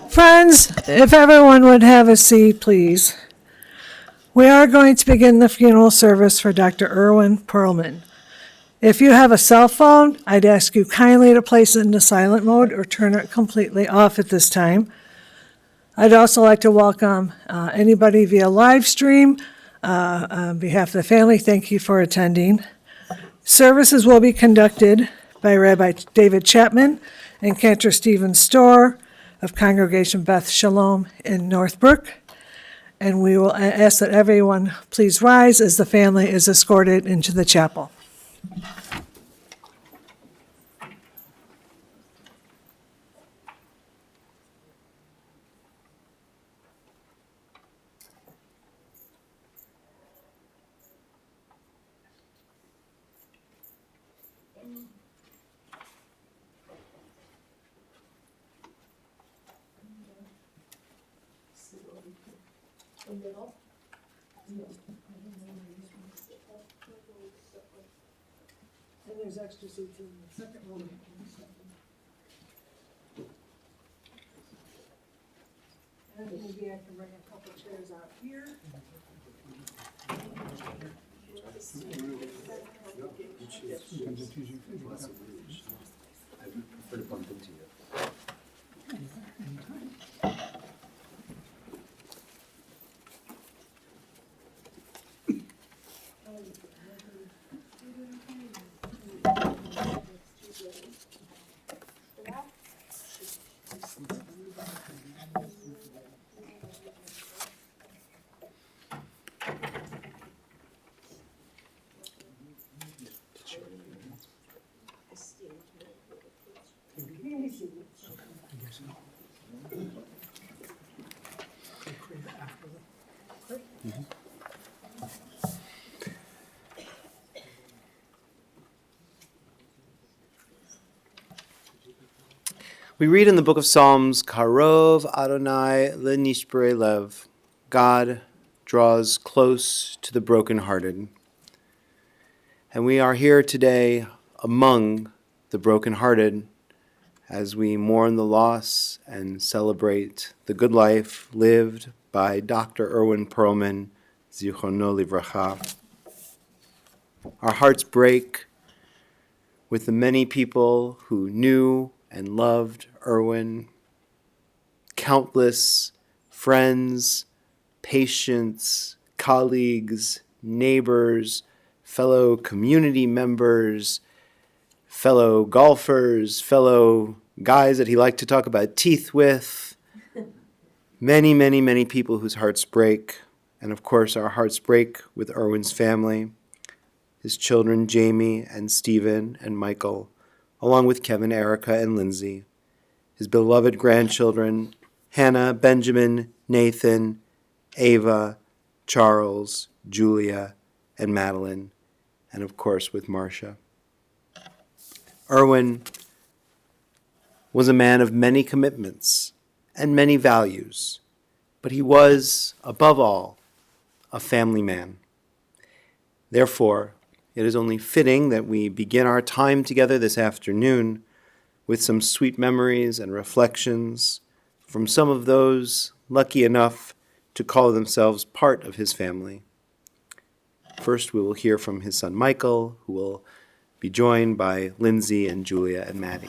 Friends, if everyone would have a seat, please. We are going to begin the funeral service for Dr. Irwin Pearlman. If you have a cell phone, I'd ask you kindly to place it into silent mode or turn it completely off at this time. I'd also like to welcome anybody via live stream. On behalf of the family, thank you for attending. Services will be conducted by Rabbi David Chapman and Cantor Stephen Storr of Congregation Beth Shalom in Northbrook. And we will ask that everyone please rise as the family is escorted into the chapel. And there's extra seats in the second row. And maybe I can bring a couple chairs out here. I prefer to bump into you. We read in the book of Psalms, Karov Adonai lenishbere lev, God draws close to the brokenhearted. And we are here today among the brokenhearted as we mourn the loss and celebrate the good life lived by Dr. Irwin Pearlman, Zichrono Livracha. Our hearts break with the many people who knew and loved Irwin, countless friends, patients, colleagues, neighbors, fellow community members, fellow golfers, fellow guys that he liked to talk about teeth with, many, many, many people whose hearts break. And of course, our hearts break with Irwin's family, his children, Jamie and Stephen and Michael, along with Kevin, Erica, and Lindsay, his beloved grandchildren, Hannah, Benjamin, Nathan, Ava, Charles, Julia, and Madelyn, and of course with Marsha. Irwin was a man of many commitments and many values, but he was, above all, a family man. Therefore, it is only fitting that we begin our time together this afternoon with some sweet memories and reflections from some of those lucky enough to call themselves part of his family. First, we will hear from his son Michael, who will be joined by Lindsay and Julia and Maddie.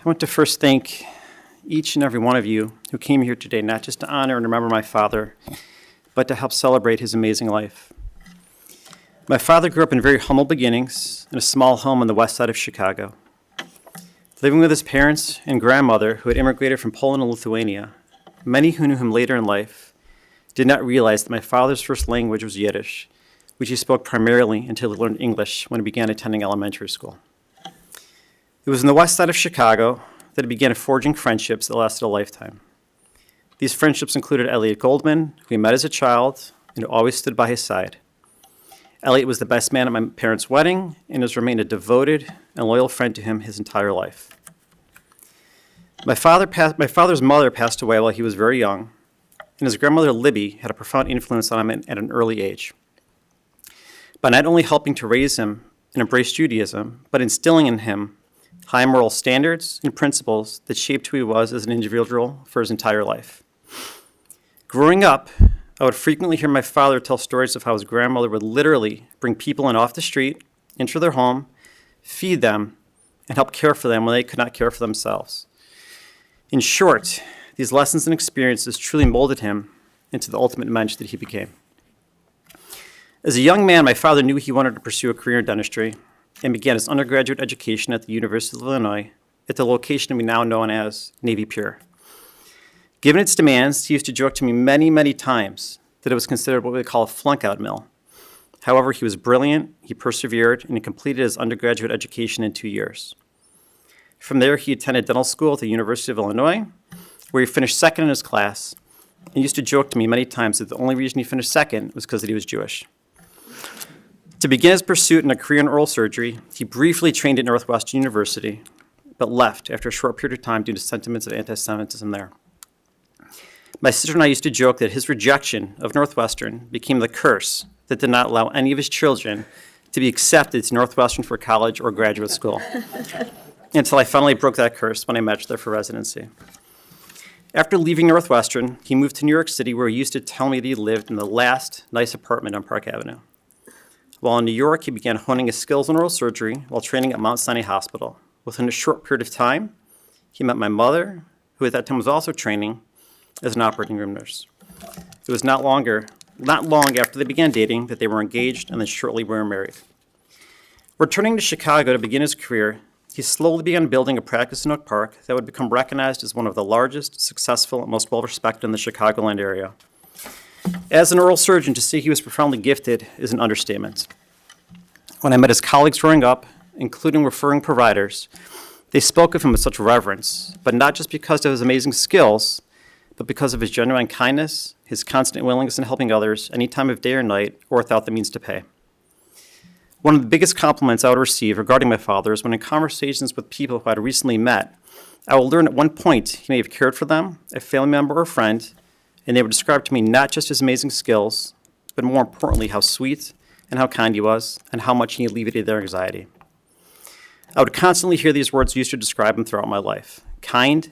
I want to first thank each and every one of you who came here today, not just to honor and remember my father, but to help celebrate his amazing life. My father grew up in very humble beginnings in a small home on the west side of Chicago. Living with his parents and grandmother who had immigrated from Poland and Lithuania, many who knew him later in life did not realize that my father's first language was Yiddish, which he spoke primarily until he learned English when he began attending elementary school. It was in the west side of Chicago that he began forging friendships that lasted a lifetime. These friendships included Elliot Goldman, who he met as a child and who always stood by his side. Elliot was the best man at my parents' wedding and has remained a devoted and loyal friend to him his entire life. My father's mother passed away while he was very young, and his grandmother Libby had a profound influence on him at an early age. By not only helping to raise him and embrace Judaism, but instilling in him high moral standards and principles that shaped who he was as an individual for his entire life. Growing up, I would frequently hear my father tell stories of how his grandmother would literally bring people in off the street, into their home, feed them, and help care for them when they could not care for themselves. In short, these lessons and experiences truly molded him into the ultimate mensch that he became. As a young man, my father knew he wanted to pursue a career in dentistry and began his undergraduate education at the University of Illinois at the location we now know as Navy Pier. Given its demands, he used to joke to me many, many times that it was considered what we call a flunk-out mill. However, he was brilliant, he persevered, and he completed his undergraduate education in 2 years. From there, he attended dental school at the University of Illinois, where he finished second in his class, and used to joke to me many times that the only reason he finished second was because he was Jewish. To begin his pursuit in a career in oral surgery, he briefly trained at Northwestern University, but left after a short period of time due to sentiments of anti-Semitism there. My sister and I used to joke that his rejection of Northwestern became the curse that did not allow any of his children to be accepted to Northwestern for college or graduate school, until I finally broke that curse when I matched there for residency. After leaving Northwestern, he moved to New York City, where he used to tell me that he lived in the last nice apartment on Park Avenue. While in New York, he began honing his skills in oral surgery while training at Mount Sinai Hospital. Within a short period of time, he met my mother, who at that time was also training as an operating room nurse. It was not long after they began dating that they were engaged, and then shortly we were married. Returning to Chicago to begin his career, he slowly began building a practice in Oak Park that would become recognized as one of the largest, successful, and most well-respected in the Chicagoland area. As an oral surgeon, to say he was profoundly gifted is an understatement. When I met his colleagues growing up, including referring providers, they spoke of him with such reverence, but not just because of his amazing skills, but because of his genuine kindness, his constant willingness in helping others any time of day or night, or without the means to pay. One of the biggest compliments I would receive regarding my father is when in conversations with people who I had recently met, I would learn at one point he may have cared for them, a family member or friend, and they would describe to me not just his amazing skills, but more importantly, how sweet and how kind he was, and how much he alleviated their anxiety. I would constantly hear these words used to describe him throughout my life: kind,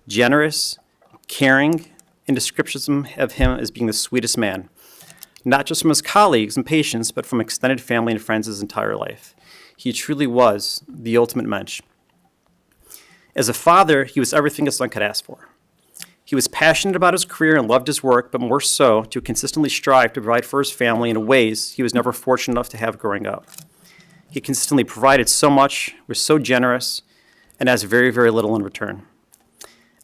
generous, caring, and descriptions of him as being the sweetest man, not just from his colleagues and patients, but from extended family and friends his entire life. He truly was the ultimate mensch. As a father, he was everything a son could ask for. He was passionate about his career and loved his work, but more so to consistently strive to provide for his family in ways he was never fortunate enough to have growing up. He consistently provided so much, was so generous, and asked very, very little in return.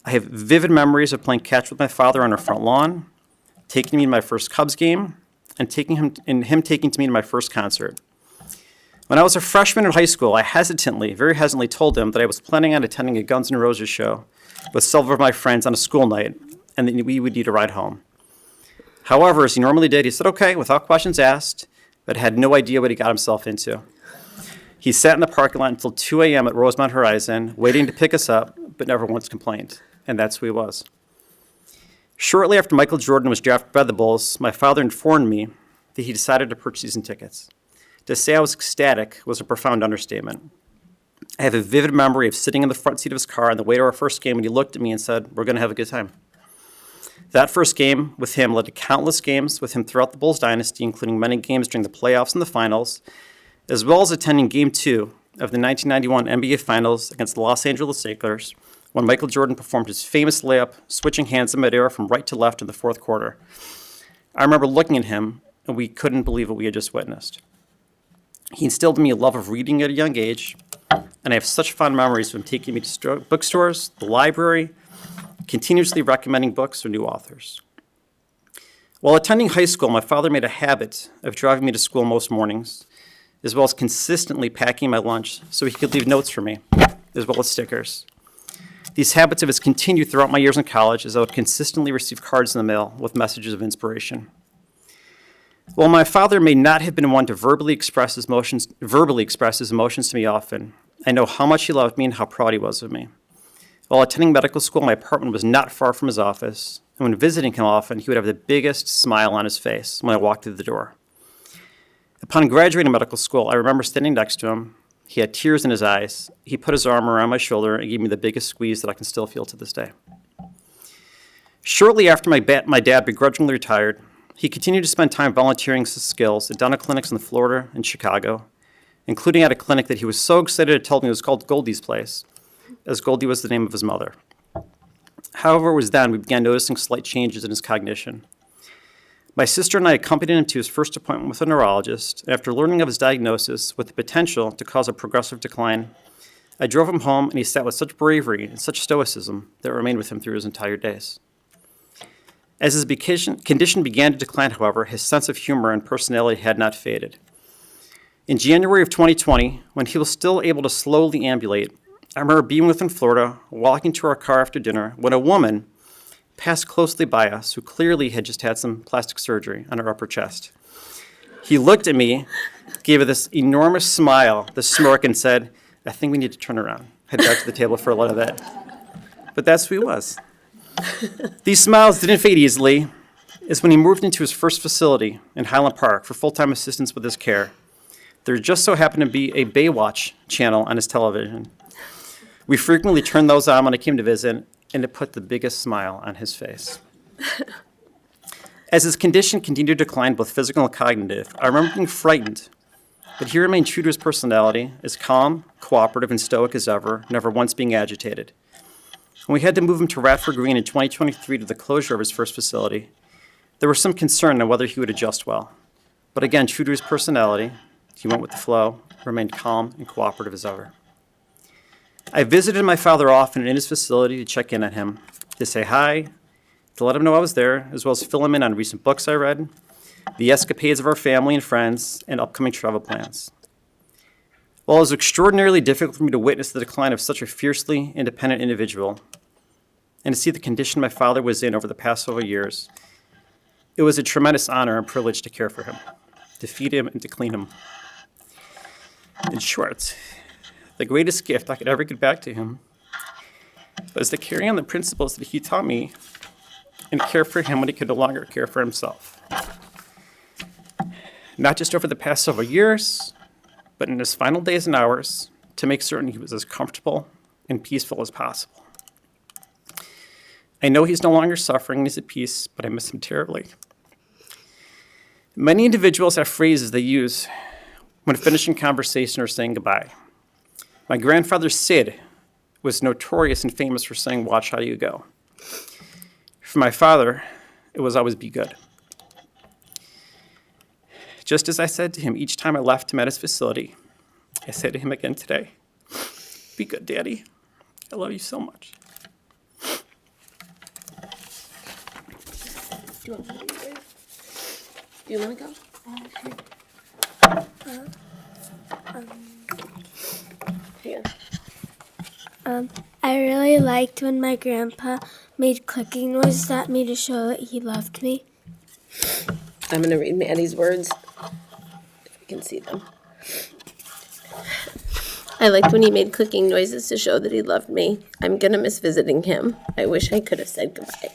I have vivid memories of playing catch with my father on our front lawn, taking me to my first Cubs game, and him taking me to my first concert. When I was a freshman in high school, I very hesitantly told him that I was planning on attending a Guns N' Roses show with several of my friends on a school night, and that we would need a ride home. However, as he normally did, he said okay without questions asked, but had no idea what he got himself into. He sat in the parking lot until 2 a.m. at Rosemont Horizon, waiting to pick us up, but never once complained, and that's who he was. Shortly after Michael Jordan was drafted by the Bulls, my father informed me that he decided to purchase season tickets. To say I was ecstatic was a profound understatement. I have a vivid memory of sitting in the front seat of his car on the way to our first game when he looked at me and said, "We're going to have a good time." That first game with him led to countless games with him throughout the Bulls dynasty, including many games during the playoffs and the finals, as well as attending Game 2 of the 1991 NBA Finals against the Los Angeles Lakers, when Michael Jordan performed his famous layup, switching hands in midair from right to left in the fourth quarter. I remember looking at him, and we couldn't believe what we had just witnessed. He instilled in me a love of reading at a young age, and I have such fond memories of him taking me to bookstores, the library, continuously recommending books or new authors. While attending high school, my father made a habit of driving me to school most mornings, as well as consistently packing my lunch so he could leave notes for me, as well as stickers. These habits of his continued throughout my years in college, as I would consistently receive cards in the mail with messages of inspiration. While my father may not have been one to verbally express his emotions to me often, I know how much he loved me and how proud he was of me. While attending medical school, my apartment was not far from his office, and when visiting him often, he would have the biggest smile on his face when I walked through the door. Upon graduating medical school, I remember standing next to him. He had tears in his eyes. He put his arm around my shoulder and gave me the biggest squeeze that I can still feel to this day. Shortly after my dad begrudgingly retired, he continued to spend time volunteering his skills at dental clinics in Florida and Chicago, including at a clinic that he was so excited to tell me was called Goldie's Place, as Goldie was the name of his mother. However, it was then we began noticing slight changes in his cognition. My sister and I accompanied him to his first appointment with a neurologist, and after learning of his diagnosis with the potential to cause a progressive decline, I drove him home and he sat with such bravery and such stoicism that remained with him through his entire days. As his condition began to decline, however, his sense of humor and personality had not faded. In January of 2020, when he was still able to slowly ambulate, I remember being with him in Florida, walking to our car after dinner, when a woman passed closely by us who clearly had just had some plastic surgery on her upper chest. He looked at me, gave her this enormous smile, this smirk, and said, "I think we need to turn around." Head back to the table for a lot of that. But that's who he was. These smiles didn't fade easily, as when he moved into his first facility in Highland Park for full-time assistance with his care, there just so happened to be a Baywatch channel on his television. We frequently turned those on when I came to visit, and it put the biggest smile on his face. As his condition continued to decline, both physical and cognitive, I remember being frightened, but he remained true to his personality, as calm, cooperative, and stoic as ever, never once being agitated. When we had to move him to Radford Green in 2023 to the closure of his first facility, there was some concern on whether he would adjust well. But again, true to his personality, he went with the flow, remained calm and cooperative as ever. I visited my father often in his facility to check in on him, to say hi, to let him know I was there, as well as fill him in on recent books I read, the escapades of our family and friends, and upcoming travel plans. While it was extraordinarily difficult for me to witness the decline of such a fiercely independent individual, and to see the condition my father was in over the past several years, it was a tremendous honor and privilege to care for him, to feed him, and to clean him. In short, the greatest gift I could ever give back to him was to carry on the principles that he taught me and care for him when he could no longer care for himself. Not just over the past several years, but in his final days and hours, to make certain he was as comfortable and peaceful as possible. I know he's no longer suffering and he's at peace, but I miss him terribly. Many individuals have phrases they use when finishing conversation or saying goodbye. My grandfather, Sid, was notorious and famous for saying, "Watch how you go." For my father, it was always "Be good." Just as I said to him each time I left him at his facility, I say to him again today, "Be good, Daddy. I love you so much." Do you want to go? Here. I really liked when my grandpa made clicking noises at me to show that he loved me. I'm going to read Maddie's words, if you can see them. I liked when he made clicking noises to show that he loved me. I'm going to miss visiting him. I wish I could have said goodbye.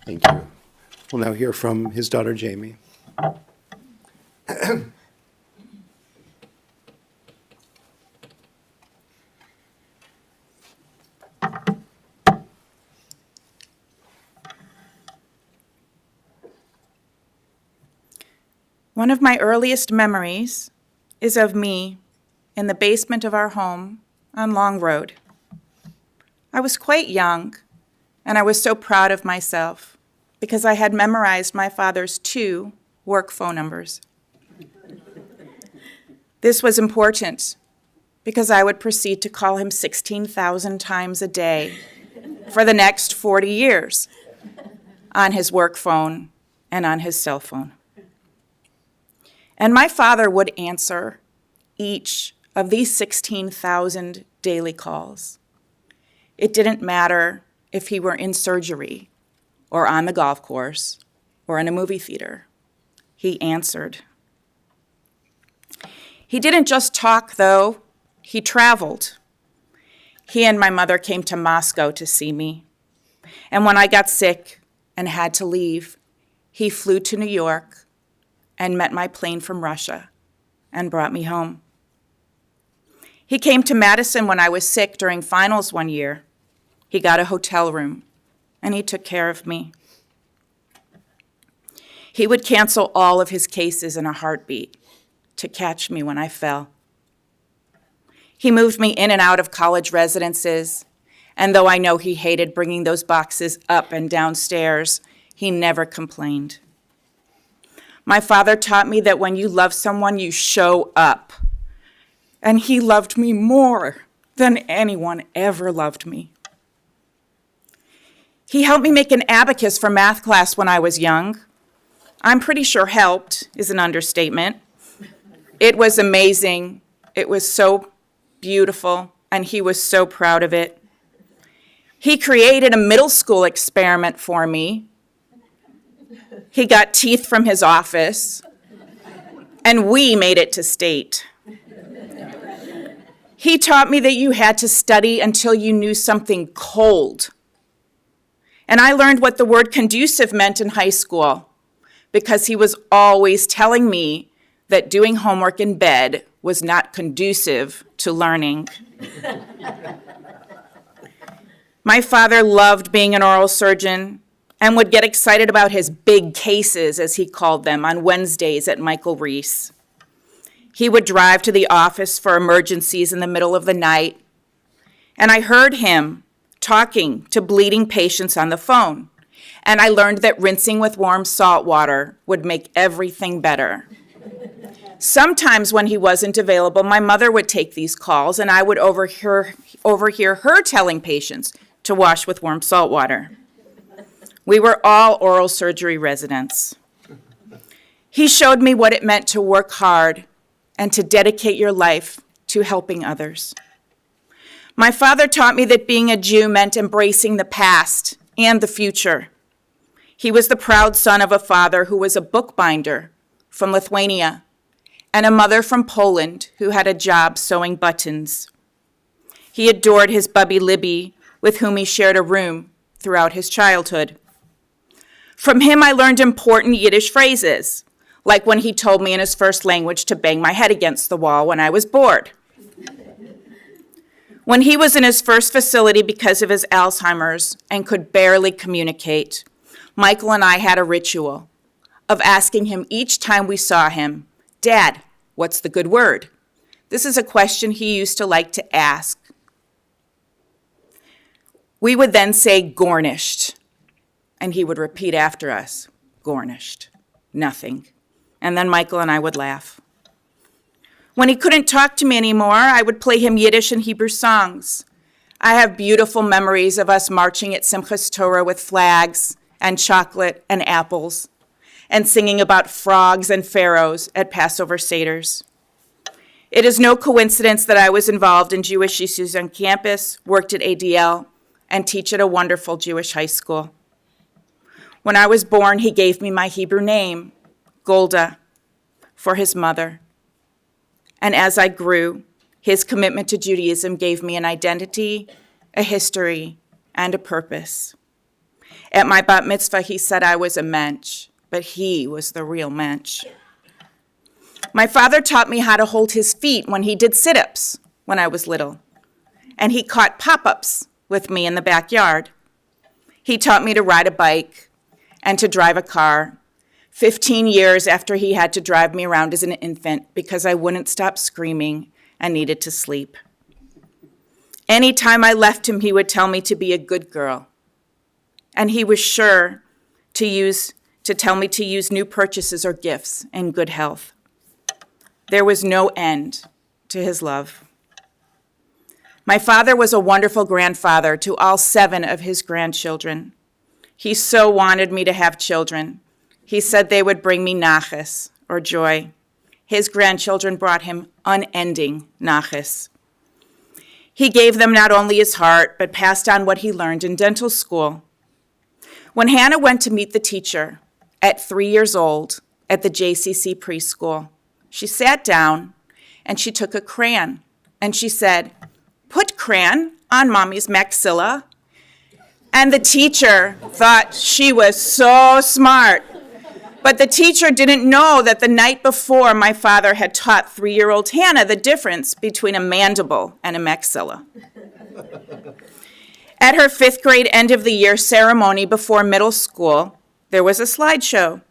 Thank you. We'll now hear from his daughter, Jamie. One of my earliest memories is of me in the basement of our home on Long Road. I was quite young, and I was so proud of myself because I had memorized my father's 2 work phone numbers. This was important because I would proceed to call him 16,000 times a day for the next 40 years on his work phone and on his cell phone. And my father would answer each of these 16,000 daily calls. It didn't matter if he were in surgery or on the golf course or in a movie theater. He answered. He didn't just talk, though. He traveled. He and my mother came to Moscow to see me. And when I got sick and had to leave, he flew to New York and met my plane from Russia and brought me home. He came to Madison when I was sick during finals one year. He got a hotel room, and he took care of me. He would cancel all of his cases in a heartbeat to catch me when I fell. He moved me in and out of college residences, and though I know he hated bringing those boxes up and downstairs, he never complained. My father taught me that when you love someone, you show up. And he loved me more than anyone ever loved me. He helped me make an abacus for math class when I was young. I'm pretty sure helped is an understatement. It was amazing. It was so beautiful, and he was so proud of it. He created a middle school experiment for me. He got teeth from his office, and we made it to state. He taught me that you had to study until you knew something cold. And I learned what the word conducive meant in high school because he was always telling me that doing homework in bed was not conducive to learning. My father loved being an oral surgeon and would get excited about his big cases, as he called them, on Wednesdays at Michael Reese. He would drive to the office for emergencies in the middle of the night, and I heard him talking to bleeding patients on the phone, and I learned that rinsing with warm salt water would make everything better. Sometimes when he wasn't available, my mother would take these calls, and I would overhear her telling patients to wash with warm salt water. We were all oral surgery residents. He showed me what it meant to work hard and to dedicate your life to helping others. My father taught me that being a Jew meant embracing the past and the future. He was the proud son of a father who was a bookbinder from Lithuania and a mother from Poland who had a job sewing buttons. He adored his bubby Libby, with whom he shared a room throughout his childhood. From him, I learned important Yiddish phrases, like when he told me in his first language to bang my head against the wall when I was bored. When he was in his first facility because of his Alzheimer's and could barely communicate, Michael and I had a ritual of asking him each time we saw him, "Dad, what's the good word?" This is a question he used to like to ask. We would then say, "Gornished," and he would repeat after us, "Gornished, nothing." And then Michael and I would laugh. When he couldn't talk to me anymore, I would play him Yiddish and Hebrew songs. I have beautiful memories of us marching at Simchas Torah with flags and chocolate and apples, and singing about frogs and pharaohs at Passover Seders. It is no coincidence that I was involved in Jewish issues on campus, worked at ADL, and teach at a wonderful Jewish high school. When I was born, he gave me my Hebrew name, Golda, for his mother. And as I grew, his commitment to Judaism gave me an identity, a history, and a purpose. At my bat mitzvah, he said I was a mensch, but he was the real mensch. My father taught me how to hold his feet when he did sit-ups when I was little, and he caught pop-ups with me in the backyard. He taught me to ride a bike and to drive a car, 15 years after he had to drive me around as an infant because I wouldn't stop screaming and needed to sleep. Anytime I left him, he would tell me to be a good girl. And he was sure to tell me to use new purchases or gifts in good health. There was no end to his love. My father was a wonderful grandfather to all 7 of his grandchildren. He so wanted me to have children. He said they would bring me naches, or joy. His grandchildren brought him unending naches. He gave them not only his heart, but passed on what he learned in dental school. When Hannah went to meet the teacher at 3 years old at the JCC preschool, she sat down and she took a crayon and she said, "Put crayon on mommy's maxilla." And the teacher thought she was so smart. But the teacher didn't know that the night before my father had taught 3-year-old Hannah the difference between a mandible and a maxilla. At her 5th grade end of the year ceremony before middle school, there was a slideshow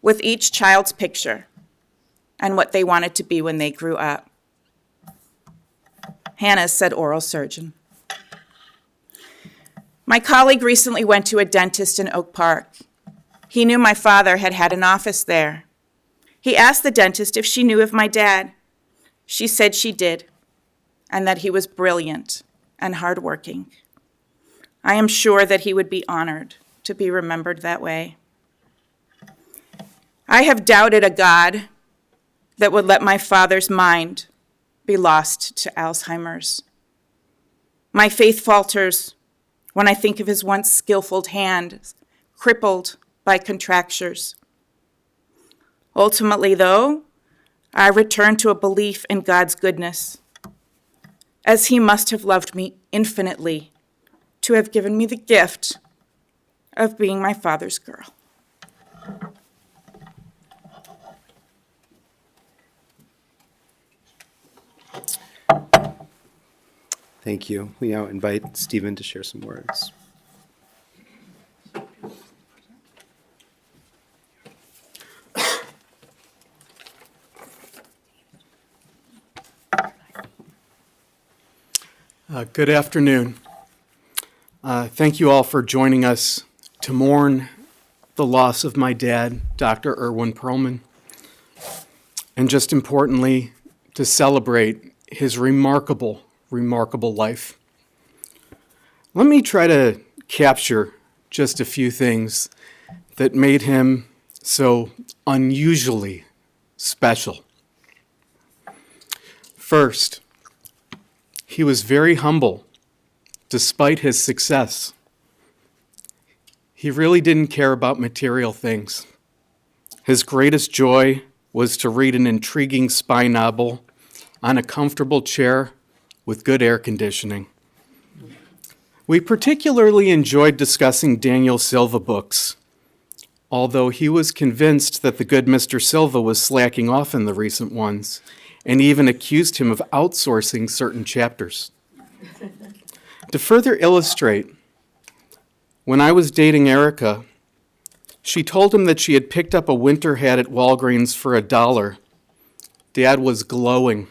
with each child's picture and what they wanted to be when they grew up. Hannah said oral surgeon. My colleague recently went to a dentist in Oak Park. He knew my father had had an office there. He asked the dentist if she knew of my dad. She said she did, and that he was brilliant and hardworking. I am sure that he would be honored to be remembered that way. I have doubted a God that would let my father's mind be lost to Alzheimer's. My faith falters when I think of his once skillful hand crippled by contractures. Ultimately, though, I return to a belief in God's goodness, as he must have loved me infinitely to have given me the gift of being my father's girl. Thank you. We now invite Stephen to share some words. Good afternoon. Thank you all for joining us to mourn the loss of my dad, Dr. Irwin Pearlman, and just importantly, to celebrate his remarkable life. Let me try to capture just a few things that made him so unusually special. First, he was very humble despite his success. He really didn't care about material things. His greatest joy was to read an intriguing spy novel on a comfortable chair with good air conditioning. We particularly enjoyed discussing Daniel Silva books, although he was convinced that the good Mr. Silva was slacking off in the recent ones, and even accused him of outsourcing certain chapters. To further illustrate, when I was dating Erica, she told him that she had picked up a winter hat at Walgreens for $1. Dad was glowing.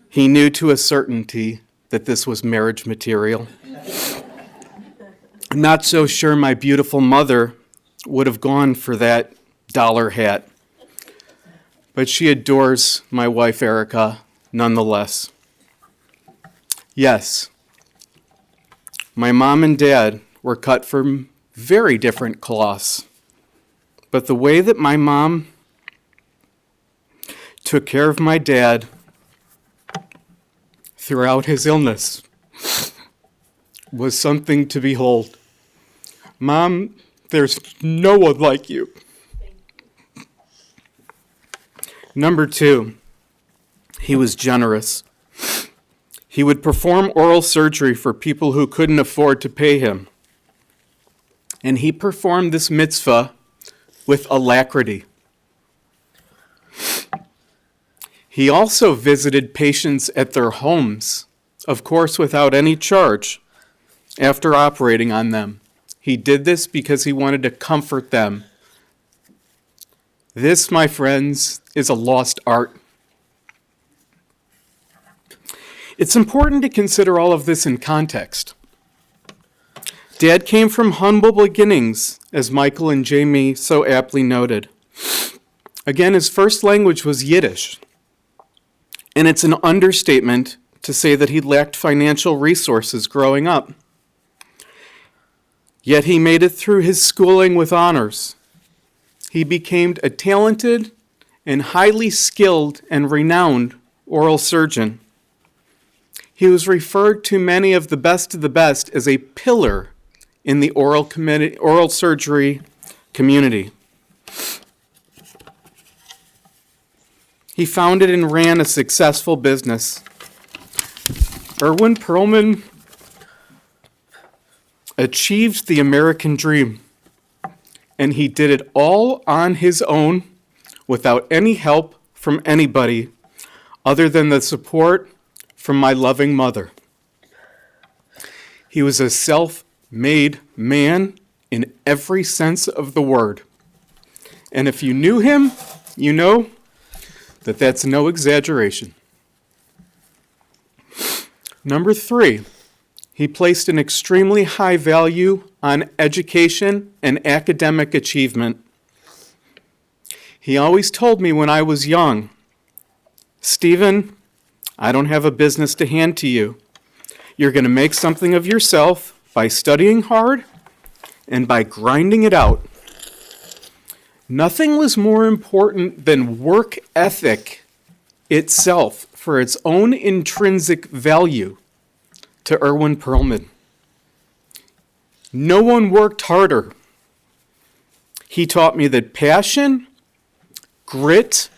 He knew to a certainty that this was marriage material. I'm not so sure my beautiful mother would have gone for that dollar hat, but she adores my wife Erica nonetheless. Yes, my mom and dad were cut from very different cloths, but the way that my mom took care of my dad throughout his illness was something to behold. Mom, there's no one like you. Number 2, he was generous. He would perform oral surgery for people who couldn't afford to pay him. And he performed this mitzvah with alacrity. He also visited patients at their homes, of course without any charge, after operating on them. He did this because he wanted to comfort them. This, my friends, is a lost art. It's important to consider all of this in context. Dad came from humble beginnings, as Michael and Jamie so aptly noted. Again, his first language was Yiddish. And it's an understatement to say that he lacked financial resources growing up. Yet he made it through his schooling with honors. He became a talented and highly skilled and renowned oral surgeon. He was referred to many of the best as a pillar in the oral surgery community. He founded and ran a successful business. Irwin Pearlman achieved the American dream, and he did it all on his own without any help from anybody other than the support from my loving mother. He was a self-made man in every sense of the word. And if you knew him, you know that that's no exaggeration. Number 3, he placed an extremely high value on education and academic achievement. He always told me when I was young, "Stephen, I don't have a business to hand to you. You're going to make something of yourself by studying hard and by grinding it out." Nothing was more important than work ethic itself for its own intrinsic value to Irwin Pearlman. No one worked harder. He taught me that passion, grit,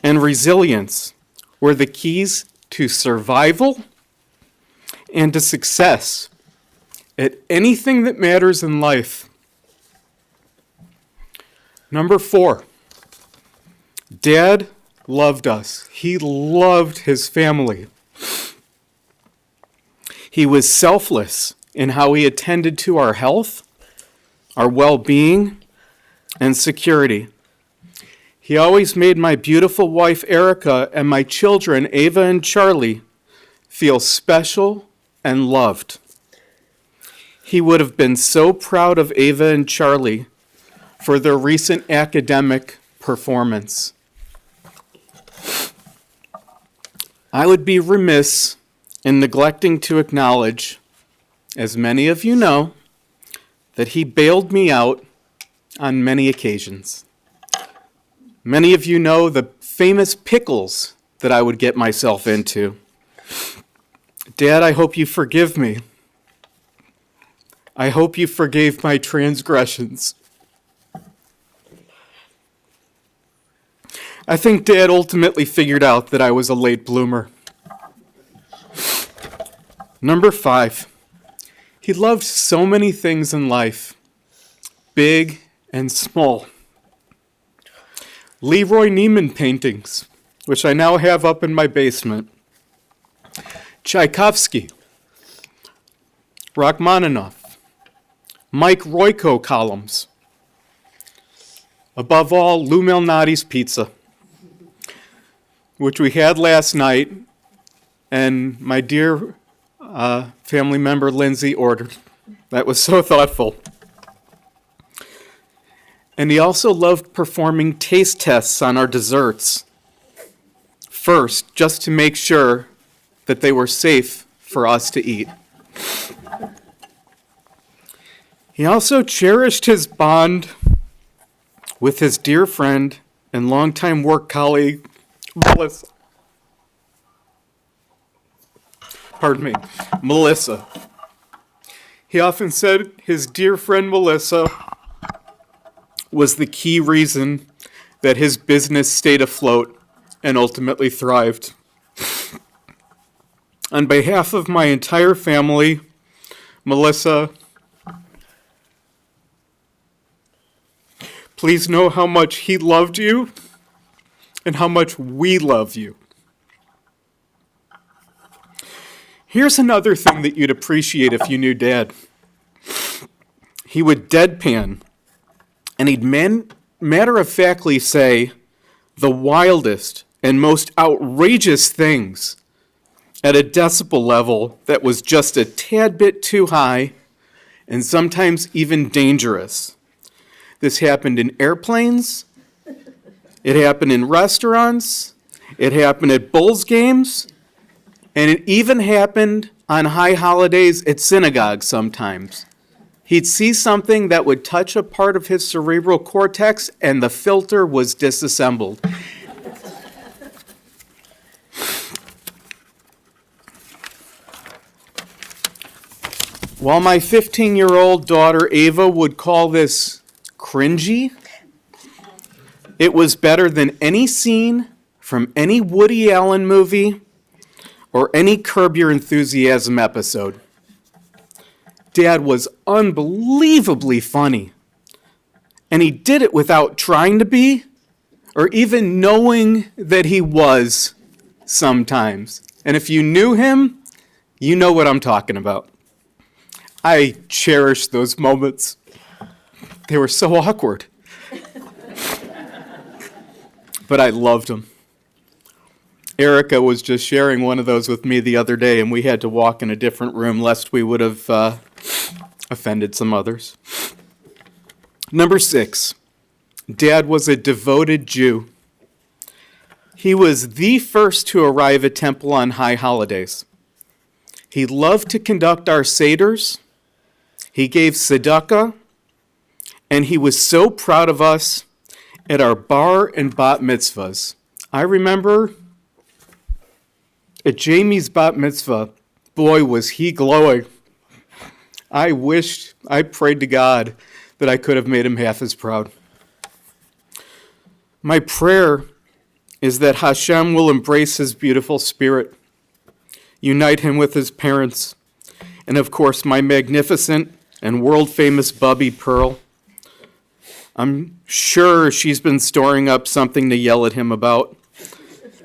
and resilience were the keys to survival and to success at anything that matters in life. Number 4, Dad loved us. He loved his family. He was selfless in how he attended to our health, our well-being, and security. He always made my beautiful wife, Erica, and my children, Ava and Charlie, feel special and loved. He would have been so proud of Ava and Charlie for their recent academic performance. I would be remiss in neglecting to acknowledge, as many of you know, that he bailed me out on many occasions. Many of you know the famous pickles that I would get myself into. Dad, I hope you forgive me. I hope you forgave my transgressions. I think Dad ultimately figured out that I was a late bloomer. Number 5, he loved so many things in life, big and small. Leroy Neiman paintings, which I now have up in my basement. Tchaikovsky, Rachmaninoff, Mike Royko columns. Above all, Lou Malnati's pizza, which we had last night, and my dear family member Lindsay ordered. That was so thoughtful. And he also loved performing taste tests on our desserts. First, just to make sure that they were safe for us to eat. He also cherished his bond with his dear friend and longtime work colleague, Melissa. Melissa. He often said his dear friend Melissa was the key reason that his business stayed afloat and ultimately thrived. On behalf of my entire family, Melissa, please know how much he loved you and how much we love you. Here's another thing that you'd appreciate if you knew Dad. He would deadpan, and he'd matter-of-factly say the wildest and most outrageous things at a decibel level that was just a tad bit too high and sometimes even dangerous. This happened in airplanes, it happened in restaurants, It happened at Bulls games, and it even happened on high holidays at synagogue sometimes. He'd see something that would touch a part of his cerebral cortex, and the filter was disassembled. While my 15-year-old daughter Ava would call this cringy, it was better than any scene from any Woody Allen movie or any Curb Your Enthusiasm episode. Dad was unbelievably funny, and he did it without trying to be or even knowing that he was sometimes. And if you knew him, you know what I'm talking about. I cherish those moments. They were so awkward. But I loved them. Erica was just sharing one of those with me the other day, and we had to walk in a different room lest we would have offended some others. Number 6, Dad was a devoted Jew. He was the first to arrive at temple on high holidays. He loved to conduct our seders. He gave tzedakah, and he was so proud of us at our bar and bat mitzvahs. I remember at Jamie's bat mitzvah, boy, was he glowing. I prayed to God that I could have made him half as proud. My prayer is that Hashem will embrace his beautiful spirit, unite him with his parents, and of course my magnificent and world-famous Bubby Pearl. I'm sure she's been storing up something to yell at him about.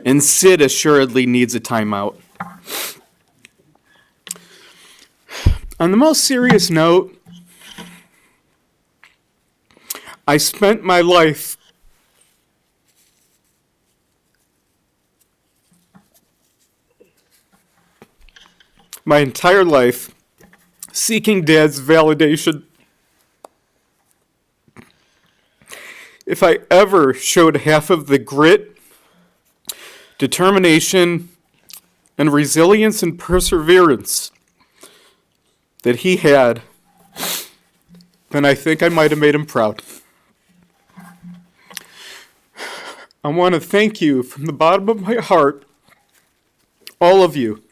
And Sid assuredly needs a timeout. On the most serious note, I spent my life my entire life seeking Dad's validation. If I ever showed half of the grit, determination, and resilience and perseverance that he had, then I think I might have made him proud. I want to thank you from the bottom of my heart, all of you,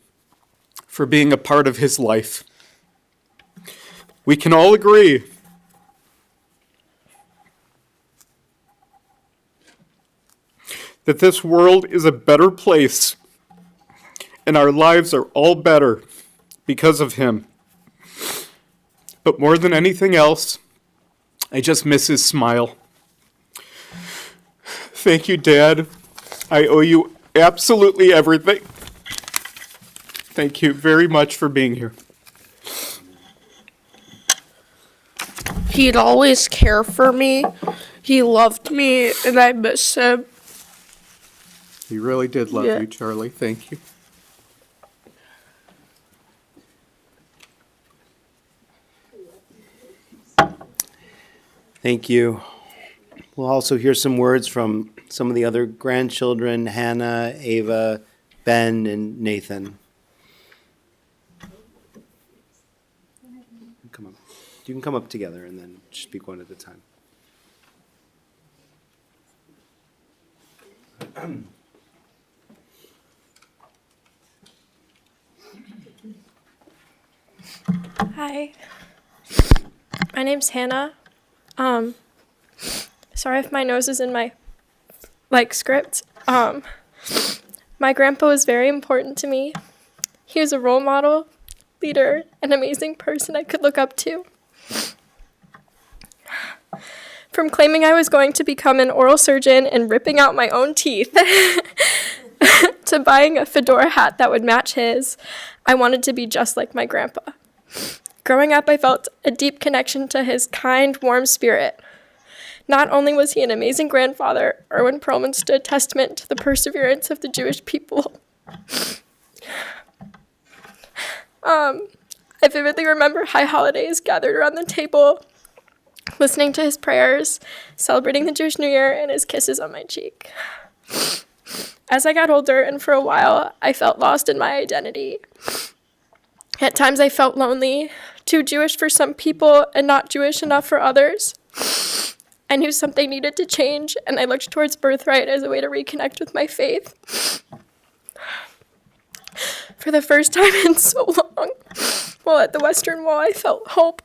for being a part of his life. We can all agree that this world is a better place and our lives are all better because of him. But more than anything else, I just miss his smile. Thank you, Dad. I owe you absolutely everything. Thank you very much for being here. He'd always care for me. He loved me, and I miss him. He really did love you, Charlie. Thank you. Thank you. We'll also hear some words from some of the other grandchildren, Hannah, Ava, Ben, and Nathan. Come up. You can come up together and then speak one at a time. Hi, my name's Hannah. Sorry if my nose is in my, script. My grandpa was very important to me. He was a role model, leader, an amazing person I could look up to. From claiming I was going to become an oral surgeon and ripping out my own teeth to buying a fedora hat that would match his, I wanted to be just like my grandpa. Growing up, I felt a deep connection to his kind, warm spirit. Not only was he an amazing grandfather, Irwin Pearlman stood testament to the perseverance of the Jewish people. I vividly remember high holidays gathered around the table, listening to his prayers, celebrating the Jewish New Year, and his kisses on my cheek. As I got older and for a while, I felt lost in my identity. At times I felt lonely, too Jewish for some people and not Jewish enough for others. I knew something needed to change, and I looked towards Birthright as a way to reconnect with my faith. For the first time in so long, while at the Western Wall, I felt hope.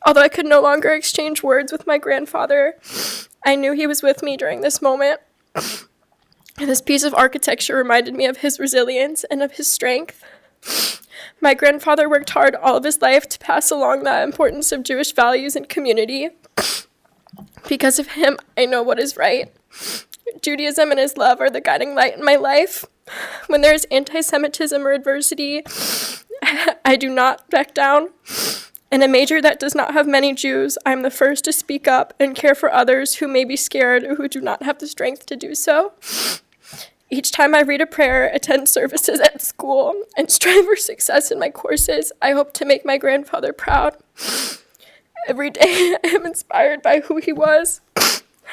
Although I could no longer exchange words with my grandfather, I knew he was with me during this moment. This piece of architecture reminded me of his resilience and of his strength. My grandfather worked hard all of his life to pass along the importance of Jewish values and community. Because of him, I know what is right. Judaism and his love are the guiding light in my life. When there is anti-Semitism or adversity, I do not back down. In a major that does not have many Jews, I am the first to speak up and care for others who may be scared or who do not have the strength to do so. Each time I read a prayer, attend services at school, and strive for success in my courses, I hope to make my grandfather proud. Every day, I am inspired by who he was,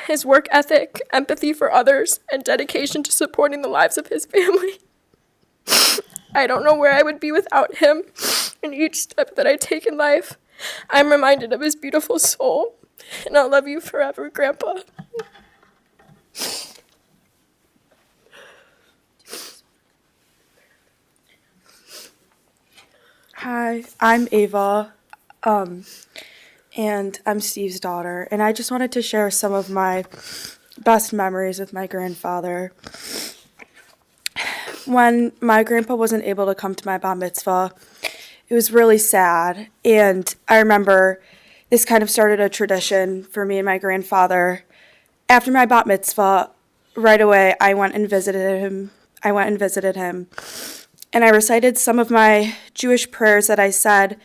his work ethic, empathy for others, and dedication to supporting the lives of his family. I don't know where I would be without him. In each step that I take in life, I'm reminded of his beautiful soul, and I'll love you forever, Grandpa. Hi, I'm Ava, and I'm Steve's daughter, and I just wanted to share some of my best memories with my grandfather. When my grandpa wasn't able to come to my bat mitzvah, it was really sad, and I remember this kind of started a tradition for me and my grandfather. After my bat mitzvah, right away, I went and visited him, and I recited some of my Jewish prayers that I said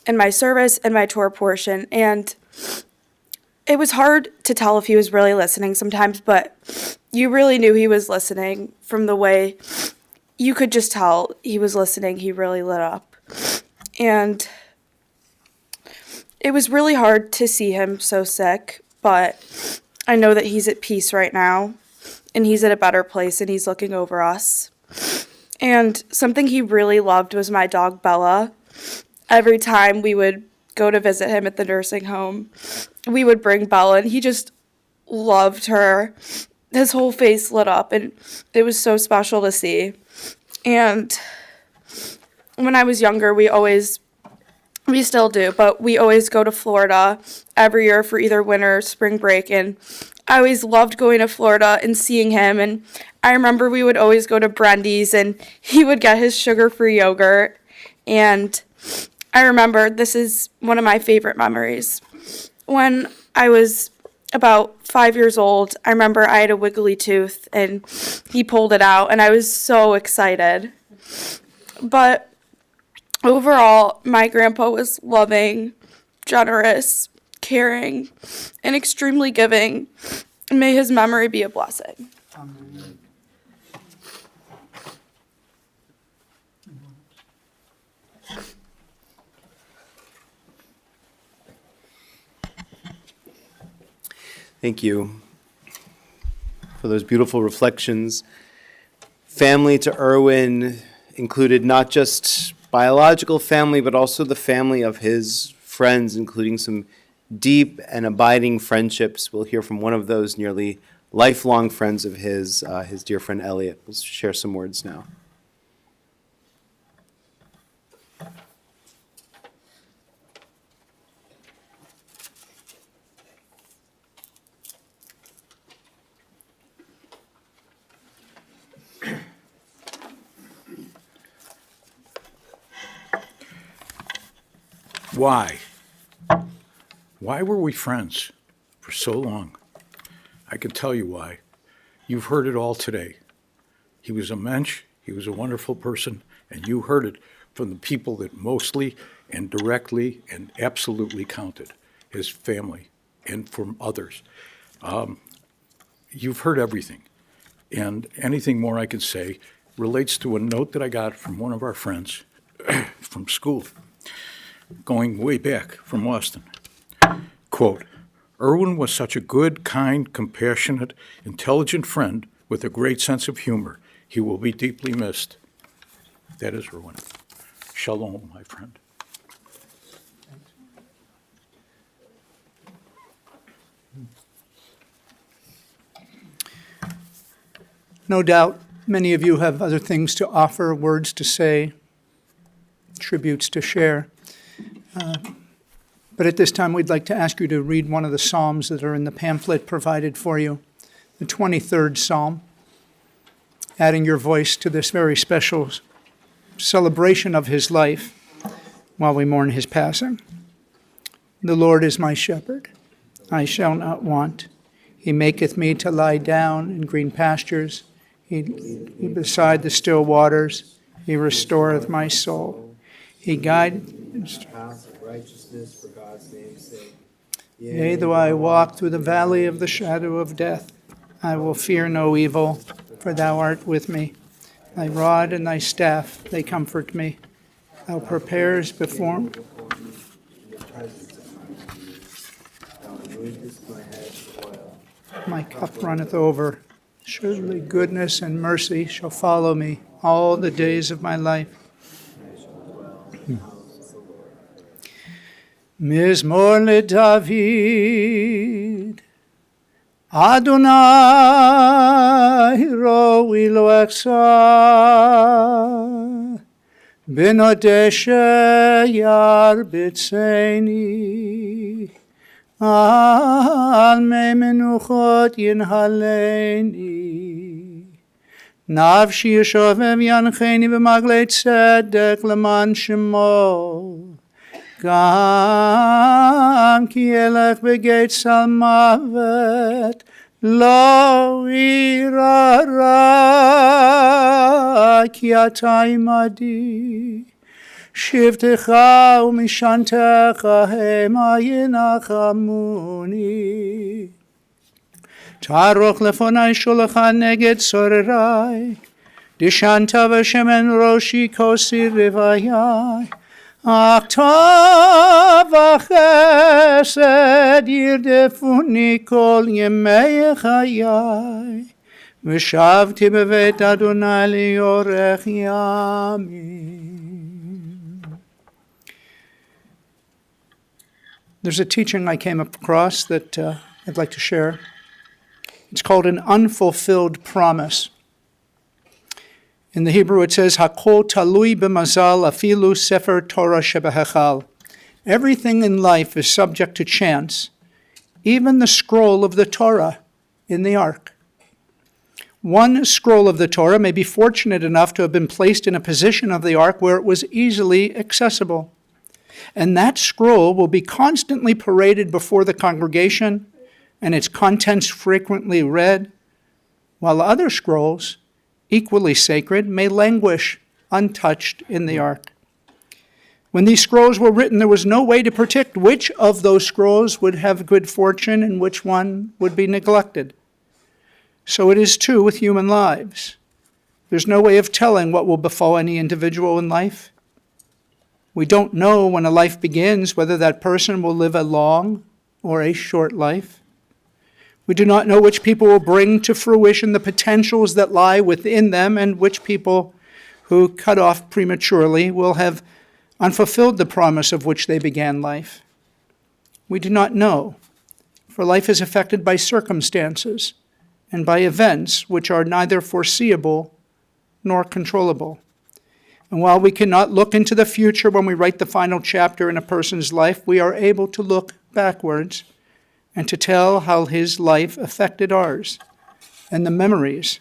in my service and my Torah portion. And it was hard to tell if he was really listening sometimes, but you really knew he was listening from the way you could just tell he was listening. He really lit up. And it was really hard to see him so sick, but I know that he's at peace right now, and he's at a better place, and he's looking over us. And something he really loved was my dog, Bella. Every time we would go to visit him at the nursing home, we would bring Bella, and he just loved her. His whole face lit up, and it was so special to see. And when I was younger, we still do, but we always go to Florida every year for either winter or spring break, and I always loved going to Florida and seeing him. And I remember we would always go to Brendy's, and he would get his sugar-free yogurt. And I remember, this is one of my favorite memories. When I was about 5 years old, I remember I had a wiggly tooth, and he pulled it out, and I was so excited. But overall, my grandpa was loving, generous, caring, and extremely giving. And may his memory be a blessing. Amen. Thank you for those beautiful reflections. Family to Irwin included not just biological family, but also the family of his friends, including some deep and abiding friendships. We'll hear from one of those nearly lifelong friends of his dear friend Elliot. We'll share some words now. Why? Why were we friends for so long? I can tell you why. You've heard it all today. He was a mensch, he was a wonderful person, and you heard it from the people that mostly and directly and absolutely counted, his family, and from others. You've heard everything, and anything more I can say relates to a note that I got from one of our friends from school, going way back from Austin. Quote, Irwin was such a good, kind, compassionate, intelligent friend with a great sense of humor. He will be deeply missed. That is Irwin. Shalom, my friend. No doubt, many of you have other things to offer, words to say, tributes to share. But at this time, we'd like to ask you to read one of the Psalms that are in the pamphlet provided for you, the 23rd Psalm, adding your voice to this very special celebration of his life while we mourn his passing. The Lord is my shepherd, I shall not want. He maketh me to lie down in green pastures. He beside the still waters. He restoreth my soul. He guideth paths of righteousness for God's name's sake. Yea, though I walk through the valley of the shadow of death, I will fear no evil, for thou art with me. Thy rod and thy staff, they comfort me. Thou preparest before me. My cup runneth over. Surely goodness and mercy shall follow me all the days of my life. Mizmor LeDavid, Adonai ro'i lo'achsa, benodeshe yarbitzeni, al mei menuchot yinhaleni. Nafshi yeshovem yancheni b'maglei tzedek leman shemo. Gam ki elech begeit salmavet lo irara ki ata imadi shivtecha umishantecha hema yinachamuni taroch lefonai shulacha neged sorerai dishanta v'shemen roshi kosi rivayai Achtav v'chesed yirdefuni kol yemei chayai v'shavti b'veit Adonai liyorech yamim. There's a teaching I came across that I'd like to share. It's called an unfulfilled promise. In the Hebrew it says, Hakol talui b'mazal afilu sefer Torah shebehechal. Everything in life is subject to chance, even the scroll of the Torah in the ark. One scroll of the Torah may be fortunate enough to have been placed in a position of the ark where it was easily accessible. And that scroll will be constantly paraded before the congregation and its contents frequently read, while other scrolls, equally sacred, may languish untouched in the ark. When these scrolls were written, there was no way to predict which of those scrolls would have good fortune and which one would be neglected. So it is too with human lives. There's no way of telling what will befall any individual in life. We don't know when a life begins whether that person will live a long or a short life. We do not know which people will bring to fruition the potentials that lie within them, and which people who cut off prematurely will have unfulfilled the promise of which they began life. We do not know, for life is affected by circumstances and by events which are neither foreseeable nor controllable. And while we cannot look into the future when we write the final chapter in a person's life, we are able to look backwards and to tell how his life affected ours and the memories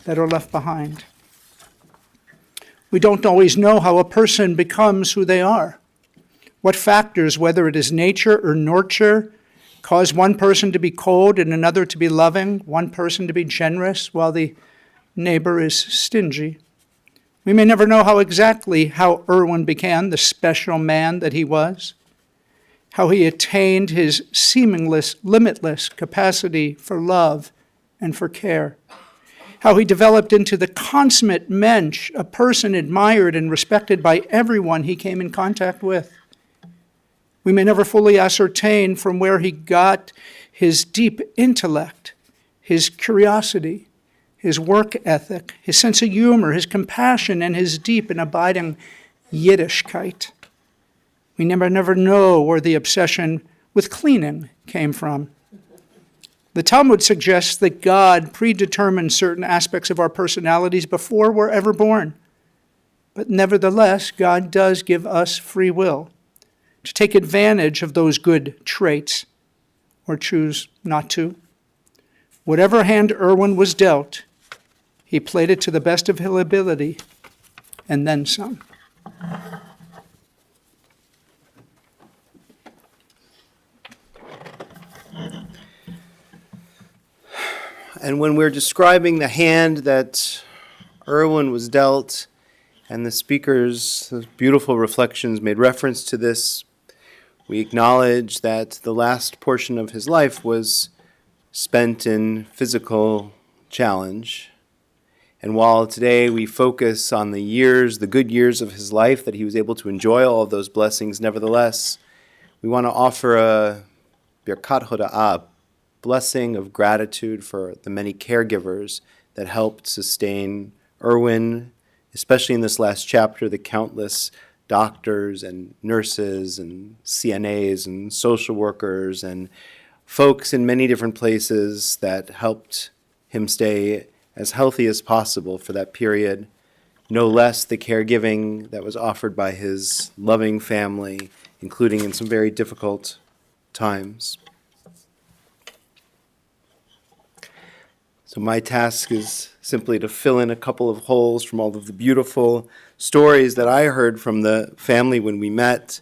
that are left behind. We don't always know how a person becomes who they are. What factors, whether it is nature or nurture, cause one person to be cold and another to be loving, one person to be generous while the neighbor is stingy. We may never know how Irwin became the special man that he was, how he attained his seemingly limitless capacity for love and for care, how he developed into the consummate mensch, a person admired and respected by everyone he came in contact with. We may never fully ascertain from where he got his deep intellect, his curiosity, his work ethic, his sense of humor, his compassion, and his deep and abiding Yiddishkeit. We never know where the obsession with cleaning came from. The Talmud suggests that God predetermined certain aspects of our personalities before we're ever born. But nevertheless, God does give us free will to take advantage of those good traits or choose not to. Whatever hand Irwin was dealt, he played it to the best of his ability and then some. And when we're describing the hand that Irwin was dealt, and the speaker's beautiful reflections made reference to this, we acknowledge that the last portion of his life was spent in physical challenge. And while today we focus on the years, the good years of his life, that he was able to enjoy all of those blessings, nevertheless, we want to offer a birkat hoda'ah, blessing of gratitude for the many caregivers that helped sustain Irwin, especially in this last chapter, the countless doctors and nurses and CNAs and social workers and folks in many different places that helped him stay as healthy as possible for that period. No less the caregiving that was offered by his loving family, including in some very difficult times. So my task is simply to fill in a couple of holes from all of the beautiful stories that I heard from the family when we met.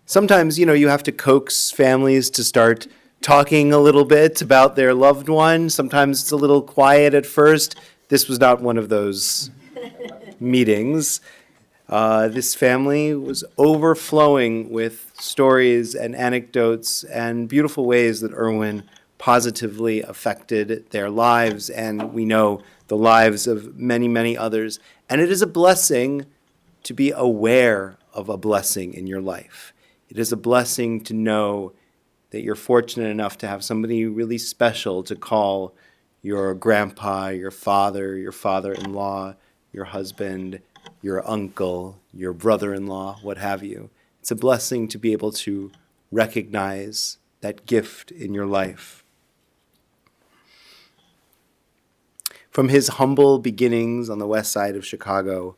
Sometimes, you have to coax families to start talking a little bit about their loved one. Sometimes it's a little quiet at first. This was not one of those meetings. This family was overflowing with stories and anecdotes and beautiful ways that Irwin positively affected their lives, and we know the lives of many, many others. And it is a blessing to be aware of a blessing in your life. It is a blessing to know that you're fortunate enough to have somebody really special to call your grandpa, your father-in-law, your husband, your uncle, your brother-in-law, what have you. It's a blessing to be able to recognize that gift in your life. From his humble beginnings on the west side of Chicago,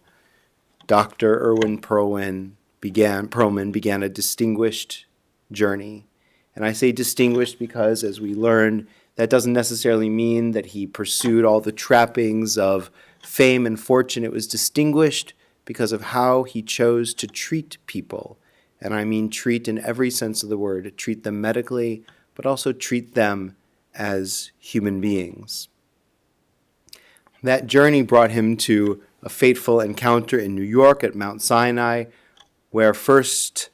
Dr. Irwin Pearlman began a distinguished journey. And I say distinguished because, as we learned, that doesn't necessarily mean that he pursued all the trappings of fame and fortune. It was distinguished because of how he chose to treat people. And I mean treat in every sense of the word, treat them medically, but also treat them as human beings. That journey brought him to a fateful encounter in New York at Mount Sinai, where first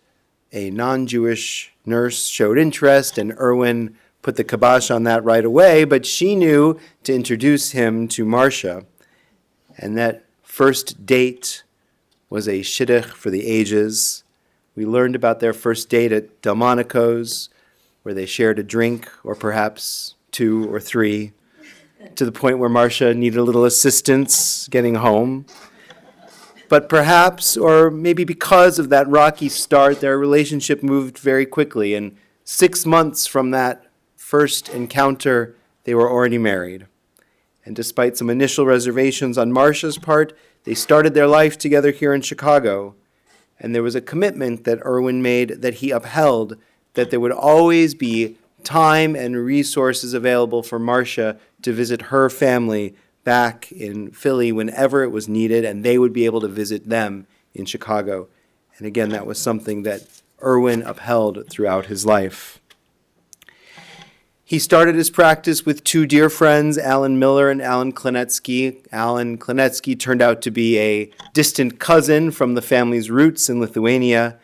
a non-Jewish nurse showed interest, and Irwin put the kibosh on that right away, but she knew to introduce him to Marsha. And that first date was a shidduch for the ages. We learned about their first date at Delmonico's, where they shared a drink, or perhaps 2 or 3, to the point where Marsha needed a little assistance getting home. But perhaps, or maybe because of that rocky start, their relationship moved very quickly. And 6 months from that first encounter, they were already married. And despite some initial reservations on Marsha's part, they started their life together here in Chicago. And there was a commitment that Irwin made that he upheld, that there would always be time and resources available for Marsha to visit her family back in Philly whenever it was needed, and they would be able to visit them in Chicago. And again, that was something that Irwin upheld throughout his life. He started his practice with 2 dear friends, Alan Miller and Alan Klinetsky. Alan Klinetsky turned out to be a distant cousin from the family's roots in Lithuania.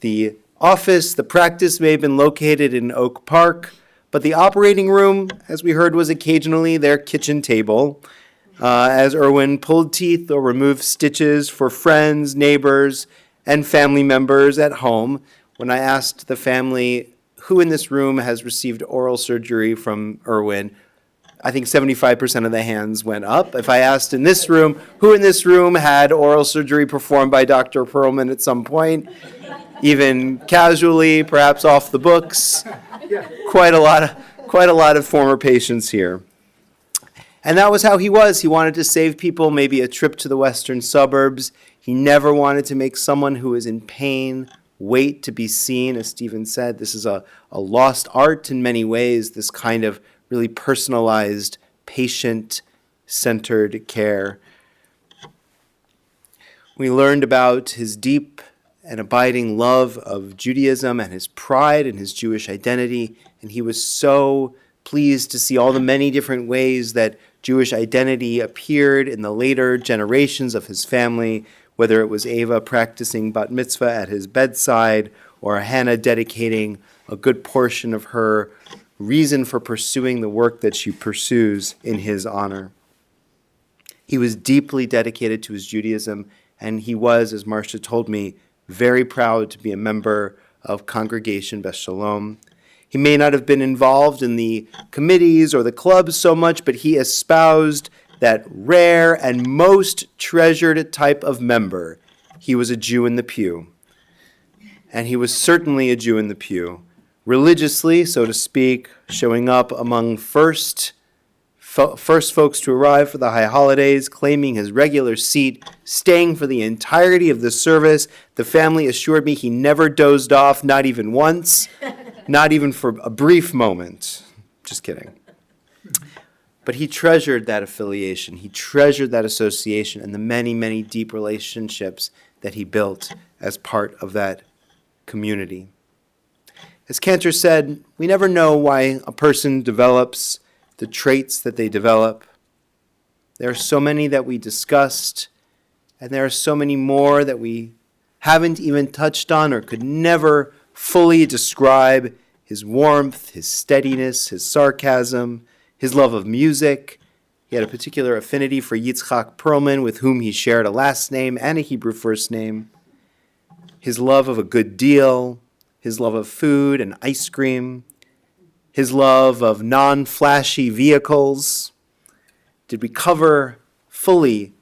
The office, the practice may have been located in Oak Park, but the operating room, as we heard, was occasionally their kitchen table, as Irwin pulled teeth or removed stitches for friends, neighbors, and family members at home. When I asked the family who in this room has received oral surgery from Irwin, I think 75% of the hands went up. If I asked in this room, who in this room had oral surgery performed by Dr. Pearlman at some point, even casually, perhaps off the books, quite a lot of former patients here. And that was how he was. He wanted to save people, maybe a trip to the western suburbs. He never wanted to make someone who is in pain wait to be seen. As Stephen said, this is a lost art in many ways, this kind of really personalized, patient-centered care. We learned about his deep and abiding love of Judaism and his pride in his Jewish identity, and he was so pleased to see all the many different ways that Jewish identity appeared in the later generations of his family, whether it was Ava practicing bat mitzvah at his bedside or Hannah dedicating a good portion of her reason for pursuing the work that she pursues in his honor. He was deeply dedicated to his Judaism, and he was, as Marsha told me, very proud to be a member of Congregation Beth Shalom. He may not have been involved in the committees or the clubs so much, but he espoused that rare and most treasured type of member. He was a Jew in the pew. And he was certainly a Jew in the pew. Religiously, so to speak, showing up among first folks to arrive for the high holidays, claiming his regular seat, staying for the entirety of the service. The family assured me he never dozed off, not even once, not even for a brief moment. Just kidding. But he treasured that affiliation. He treasured that association and the many, many deep relationships that he built as part of that community. As Cantor said, we never know why a person develops the traits that they develop. There are so many that we discussed, and there are so many more that we haven't even touched on or could never fully describe. His warmth, his steadiness, his sarcasm, his love of music. He had a particular affinity for Yitzchak Pearlman, with whom he shared a last name and a Hebrew first name. His love of a good deal, his love of food and ice cream, his love of non-flashy vehicles. Did we cover fully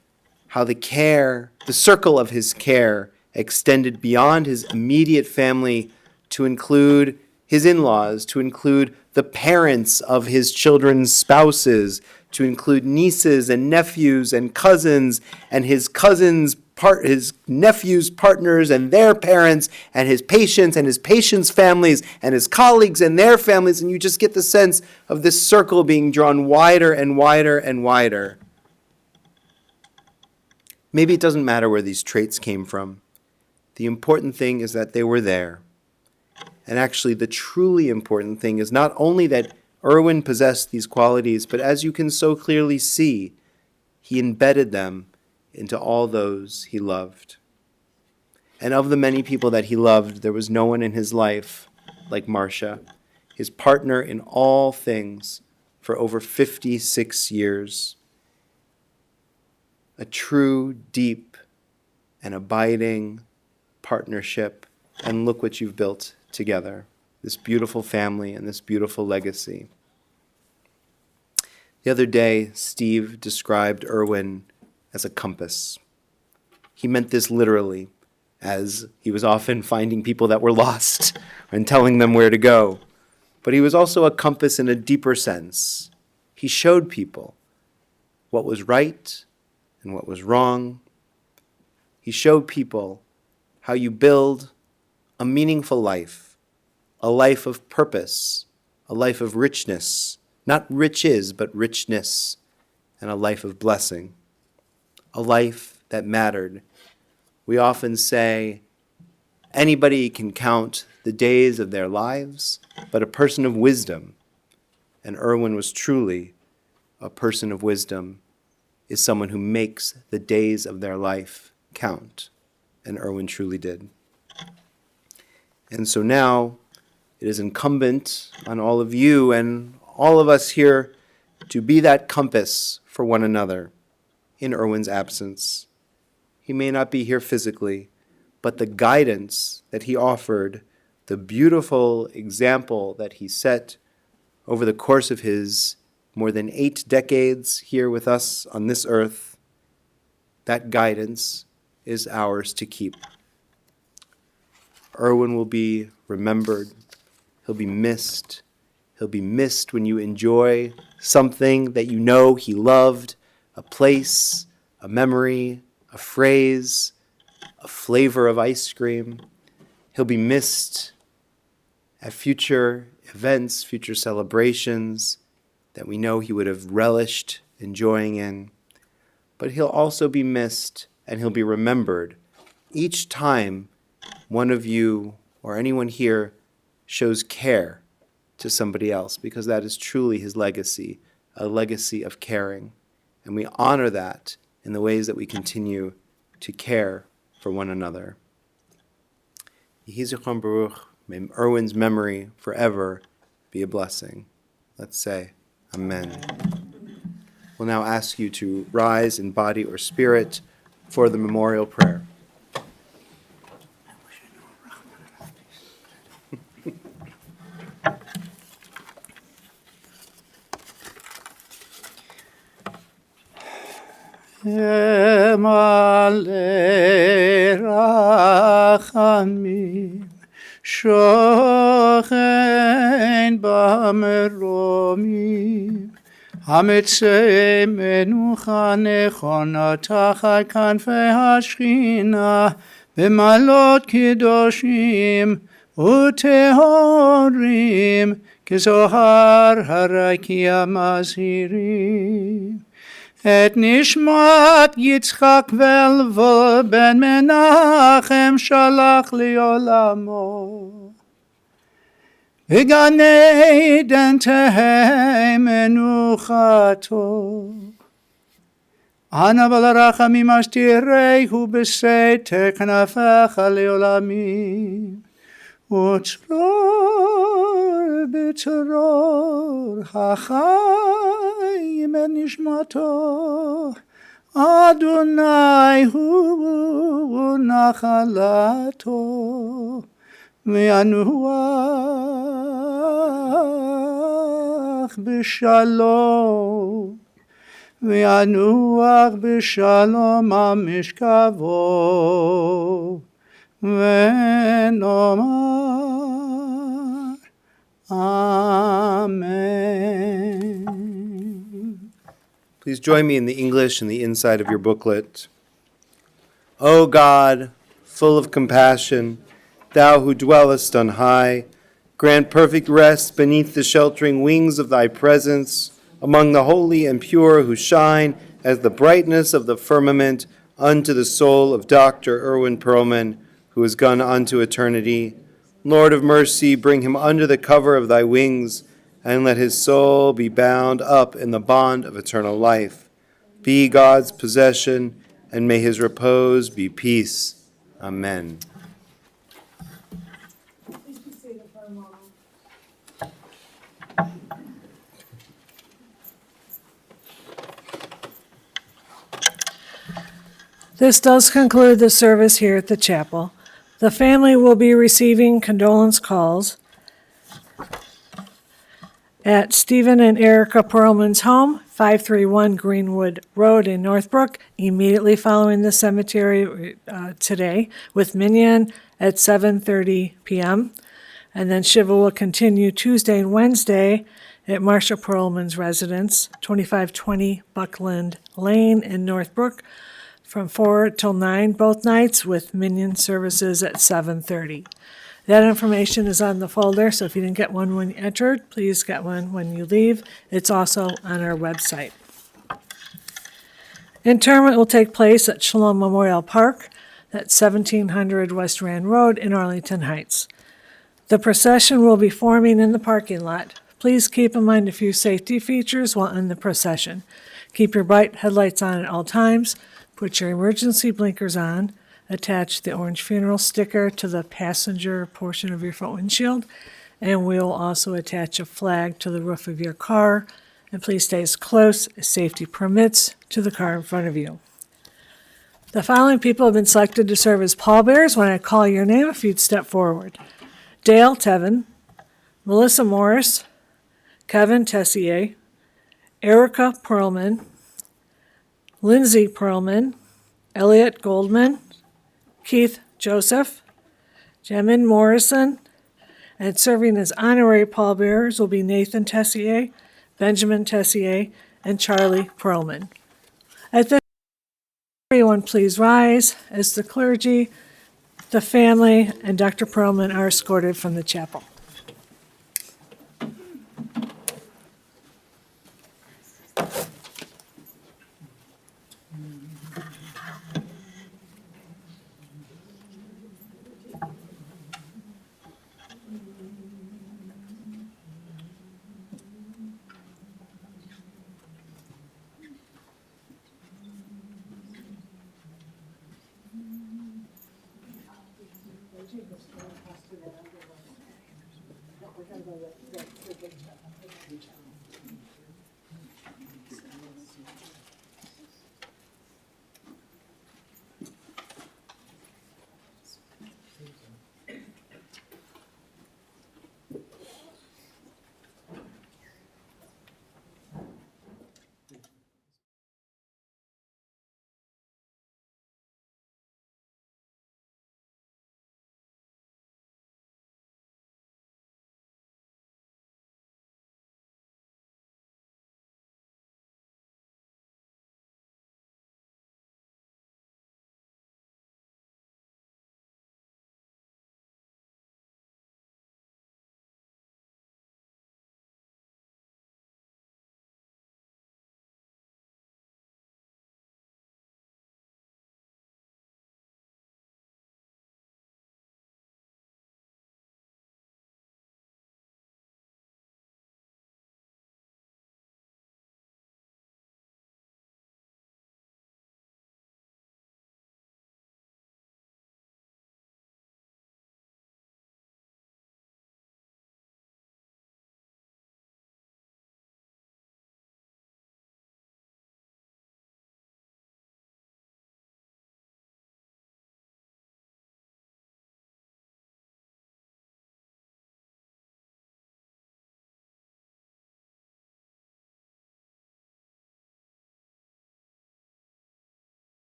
how the circle of his care extended beyond his immediate family to include his in-laws, to include the parents of his children's spouses, to include nieces and nephews and cousins, and his nephews' partners and their parents, and his patients' families, and his colleagues and their families, and you just get the sense of this circle being drawn wider and wider and wider. Maybe it doesn't matter where these traits came from. The important thing is that they were there. And actually, the truly important thing is not only that Irwin possessed these qualities, but as you can so clearly see, he embedded them into all those he loved. And of the many people that he loved, there was no one in his life like Marsha, his partner in all things for over 56 years. A true, deep, and abiding partnership. And look what you've built together, this beautiful family and this beautiful legacy. The other day, Steve described Irwin as a compass. He meant this literally, as he was often finding people that were lost and telling them where to go. But he was also a compass in a deeper sense. He showed people what was right and what was wrong. He showed people how you build a meaningful life, a life of purpose, a life of richness, not riches, but richness, and a life of blessing, a life that mattered. We often say anybody can count the days of their lives, but a person of wisdom, and Irwin was truly a person of wisdom, is someone who makes the days of their life count, and Irwin truly did. And so now it is incumbent on all of you and all of us here to be that compass for one another in Irwin's absence. He may not be here physically, but the guidance that he offered, the beautiful example that he set over the course of his more than 8 decades here with us on this earth, that guidance is ours to keep. Irwin will be remembered. He'll be missed. He'll be missed when you enjoy something that you know he loved, a place, a memory, a phrase, a flavor of ice cream. He'll be missed at future events, future celebrations that we know he would have relished enjoying in. But he'll also be missed and he'll be remembered each time one of you or anyone here shows care to somebody else, because that is truly his legacy, a legacy of caring. And we honor that in the ways that we continue to care for one another. Yehi Zichron Baruch, may Irwin's memory forever be a blessing. Let's say Amen. We'll now ask you to rise in body or spirit for the memorial prayer. Emale rachamim shochen b'meromim hametzei menucha nechona tachat kanfei hashchina b'malot kedoshim utehorim kezohar harakia mazhirim. Et nishmat Yitzchak velvo ben Menachem shalach liolamo. V'gan Eden tehei menuchato. Ana v'larachamim ashtireihu b'seiteh knafecha liolamim. Utzror b'tzror hachayim et nishmato Adonai hu nachalato v'yanuach b'shalom v'yanuach b'shalom amishkavo v'nomar Amen. Please join me in the English and the inside of your booklet. O God, full of compassion, thou who dwellest on high, grant perfect rest beneath the sheltering wings of thy presence among the holy and pure who shine as the brightness of the firmament unto the soul of Dr. Irwin Pearlman, who is gone unto eternity. Lord of mercy, bring him under the cover of thy wings, and let his soul be bound up in the bond of eternal life. Be God's possession, and may his repose be peace. Amen. This does conclude the service here at the chapel. The family will be receiving condolence calls at Stephen and Erica Pearlman's home, 531 Greenwood Road in Northbrook, immediately following the cemetery today, with Minyan at 7:30 p.m. And then Shiva will continue Tuesday and Wednesday at Marsha Pearlman's residence, 2520 Buckland Lane in Northbrook, from 4 till 9 both nights, with Minyan services at 7:30. That information is on the folder, so if you didn't get one when you entered, please get one when you leave. It's also on our website. Interment will take place at Shalom Memorial Park at 1700 West Rand Road in Arlington Heights. The procession will be forming in the parking lot. Please keep in mind a few safety features while in the procession. Keep your bright headlights on at all times. Put your emergency blinkers on. Attach the orange funeral sticker to the passenger portion of your front windshield. And we'll also attach a flag to the roof of your car. And please stay as close as safety permits to the car in front of you. The following people have been selected to serve as pallbearers. When I call your name, if you'd step forward. Dale Tevin, Melissa Morris, Kevin Tessier, Erica Pearlman, Lindsay Pearlman, Elliot Goldman, Keith Joseph, Jemin Morrison, and serving as honorary pallbearers will be Nathan Tessier, Benjamin Tessier, and Charlie Pearlman. At this time, everyone please rise as the clergy, the family, and Dr. Pearlman are escorted from the chapel.